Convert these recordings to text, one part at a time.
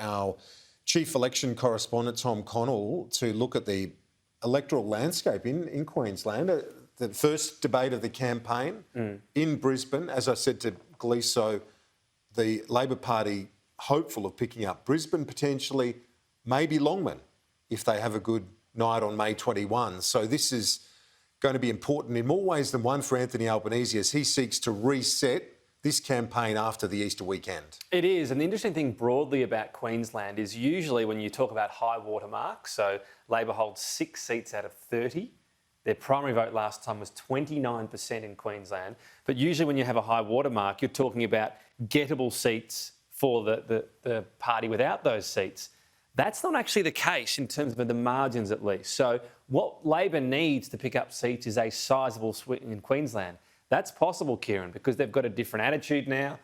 our chief election correspondent, Tom Connell, to look at the electoral landscape in Queensland. The first debate of the campaign in Brisbane. As I said to Gleeso, the Labor Party hopeful of picking up Brisbane potentially, maybe Longman if they have a good night on May 21. So this is going to be important in more ways than one for Anthony Albanese as he seeks to reset this campaign after the Easter weekend. It is, and the interesting thing broadly about Queensland is usually when you talk about high water marks, so Labor holds 6 seats out of 30. Their primary vote last time was 29% in Queensland. But usually when you have a high water mark, you're talking about gettable seats for the party without those seats. That's not actually the case in terms of the margins at least. So what Labor needs to pick up seats is a sizeable swing in Queensland. That's possible, Kieran, because they've got a different attitude now,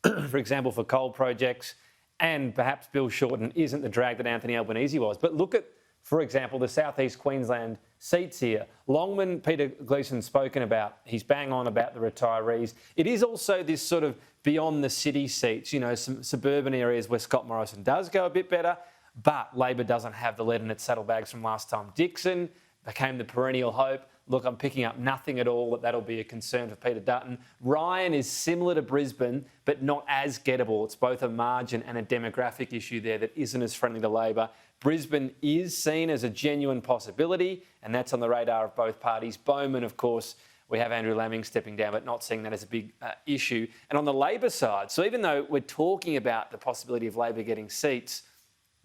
for example, for coal projects, and perhaps Bill Shorten isn't the drag that Anthony Albanese was. But look at, for example, the southeast Queensland seats here. Longman, Peter Gleeson's spoken about. He's bang on about the retirees. It is also this sort of beyond the city seats, you know, some suburban areas where Scott Morrison does go a bit better, but Labor doesn't have the lead in its saddlebags from last time. Dixon became the perennial hope. Look, I'm picking up nothing at all that'll be a concern for Peter Dutton. Ryan is similar to Brisbane, but not as gettable. It's both a margin and a demographic issue there that isn't as friendly to Labor. Brisbane is seen as a genuine possibility, and that's on the radar of both parties. Bowman, of course, we have Andrew Laming stepping down, but not seeing that as a big issue. And on the Labor side, so even though we're talking about the possibility of Labor getting seats,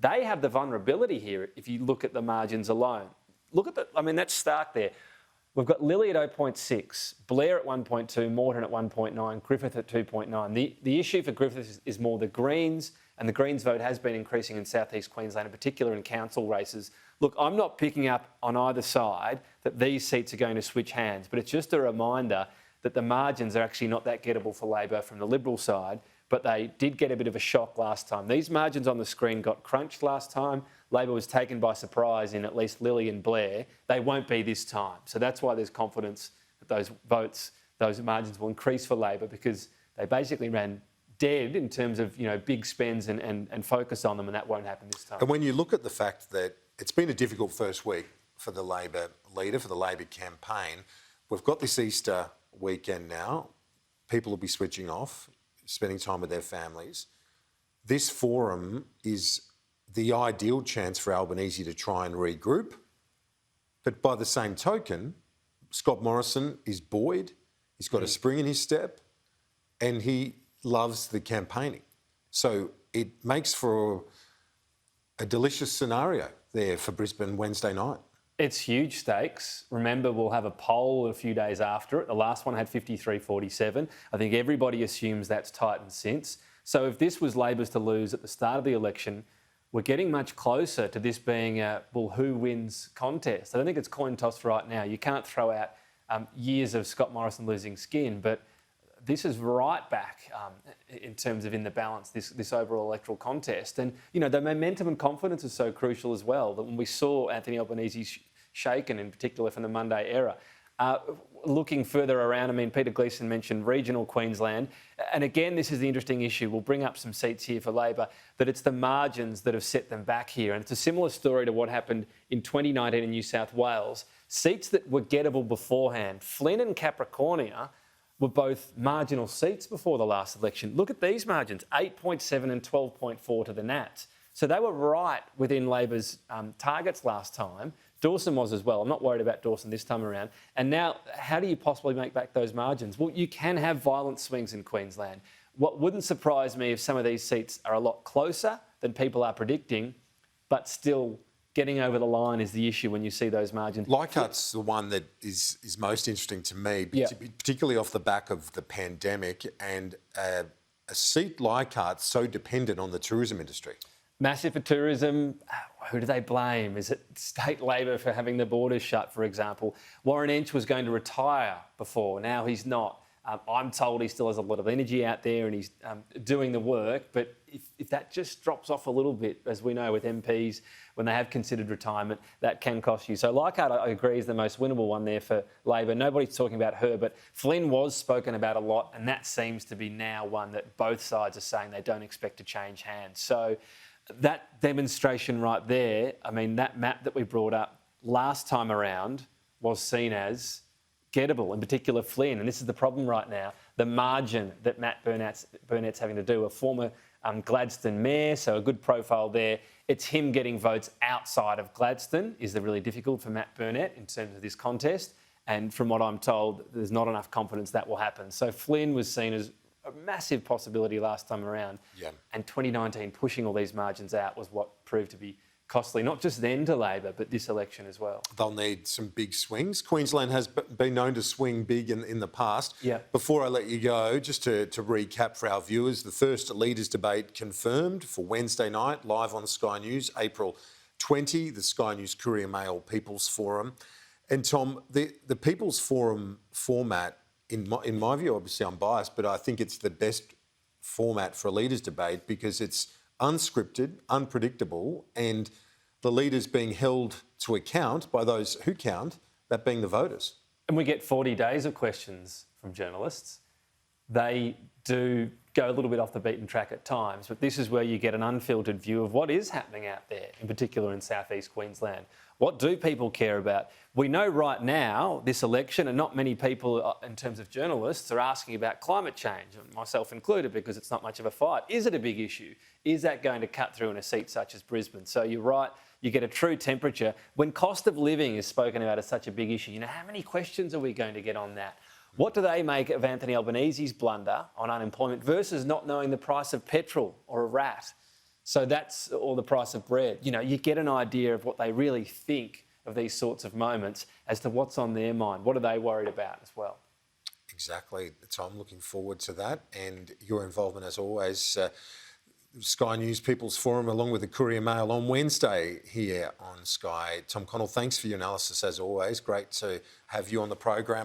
they have the vulnerability here if you look at the margins alone. Look at that's stark there. We've got Lilly at 0.6, Blair at 1.2, Morton at 1.9, Griffith at 2.9. The issue for Griffith is more the Greens, and the Greens vote has been increasing in southeast Queensland, in particular in council races. Look, I'm not picking up on either side that these seats are going to switch hands, but it's just a reminder that the margins are actually not that gettable for Labor from the Liberal side, but they did get a bit of a shock last time. These margins on the screen got crunched last time. Labor was taken by surprise in at least Lilly and Blair. They won't be this time. So that's why there's confidence that those votes, those margins will increase for Labor, because they basically ran dead in terms of, you know, big spends and focus on them, and that won't happen this time. And when you look at the fact that it's been a difficult first week for the Labor leader, for the Labor campaign, we've got this Easter weekend now. People will be switching off, spending time with their families. This forum is the ideal chance for Albanese to try and regroup. But by the same token, Scott Morrison is buoyed, he's got a spring in his step, and he loves the campaigning. So it makes for a delicious scenario there for Brisbane Wednesday night. It's huge stakes. Remember, we'll have a poll a few days after it. The last one had 53-47. I think everybody assumes that's tightened since. So if this was Labor's to lose at the start of the election, we're getting much closer to this being a, well, who wins contest. I don't think it's coin toss right now. You can't throw out years of Scott Morrison losing skin, but this is right back in terms of in the balance, this overall electoral contest. And, you know, the momentum and confidence is so crucial as well, that when we saw Anthony Albanese shaken, in particular from the Monday era, looking further around, I mean, Peter Gleeson mentioned regional Queensland. And again, this is the interesting issue. We'll bring up some seats here for Labor, that it's the margins that have set them back here. And it's a similar story to what happened in 2019 in New South Wales. Seats that were gettable beforehand. Flynn and Capricornia were both marginal seats before the last election. Look at these margins, 8.7 and 12.4 to the Nats. So they were right within Labor's targets last time. Dawson was as well. I'm not worried about Dawson this time around. And now, how do you possibly make back those margins? Well, you can have violent swings in Queensland. What wouldn't surprise me if some of these seats are a lot closer than people are predicting, but still getting over the line is the issue when you see those margins. Leichhardt's the one that is most interesting to me, particularly off the back of the pandemic, and a seat Leichhardt so dependent on the tourism industry. Massive for tourism. Who do they blame? Is it state Labor for having the borders shut, for example? Warren Inch was going to retire before. Now he's not. I'm told he still has a lot of energy out there and he's doing the work. But if that just drops off a little bit, as we know with MPs, when they have considered retirement, that can cost you. So Leichhardt, I agree, is the most winnable one there for Labor. Nobody's talking about her, but Flynn was spoken about a lot, and that seems to be now one that both sides are saying they don't expect to change hands. So That demonstration right there, I mean, that map that we brought up last time around was seen as gettable, in particular Flynn. And this is the problem right now. The margin that Matt Burnett's having to do, a former Gladstone mayor, so a good profile there. It's him getting votes outside of Gladstone is the really difficult for Matt Burnett in terms of this contest. And from what I'm told, there's not enough confidence that will happen. So Flynn was seen as a massive possibility last time around. Yeah. And 2019 pushing all these margins out was what proved to be costly, not just then to Labor, but this election as well. They'll need some big swings. Queensland has been known to swing big in the past. Yeah. Before I let you go, just to recap for our viewers, the first Leaders Debate confirmed for Wednesday night, live on Sky News, April 20, the Sky News Courier Mail People's Forum. And Tom, the People's Forum format, in my view, obviously I'm biased, but I think it's the best format for a Leaders Debate because it's unscripted, unpredictable, and the leaders being held to account by those who count, that being the voters. And we get 40 days of questions from journalists. They do go a little bit off the beaten track at times, but this is where you get an unfiltered view of what is happening out there, in particular in southeast Queensland. What do people care about? We know right now, this election, and not many people in terms of journalists are asking about climate change, myself included, because it's not much of a fight. Is it a big issue? Is that going to cut through in a seat such as Brisbane? So you're right, you get a true temperature. When cost of living is spoken about as such a big issue, how many questions are we going to get on that? What do they make of Anthony Albanese's blunder on unemployment versus not knowing the price of petrol or a rat? So that's, or the price of bread. You get an idea of what they really think of these sorts of moments as to what's on their mind. What are they worried about as well? Exactly. Tom, looking forward to that. And your involvement, as always, Sky News People's Forum, along with the Courier Mail on Wednesday here on Sky. Tom Connell, thanks for your analysis, as always. Great to have you on the program.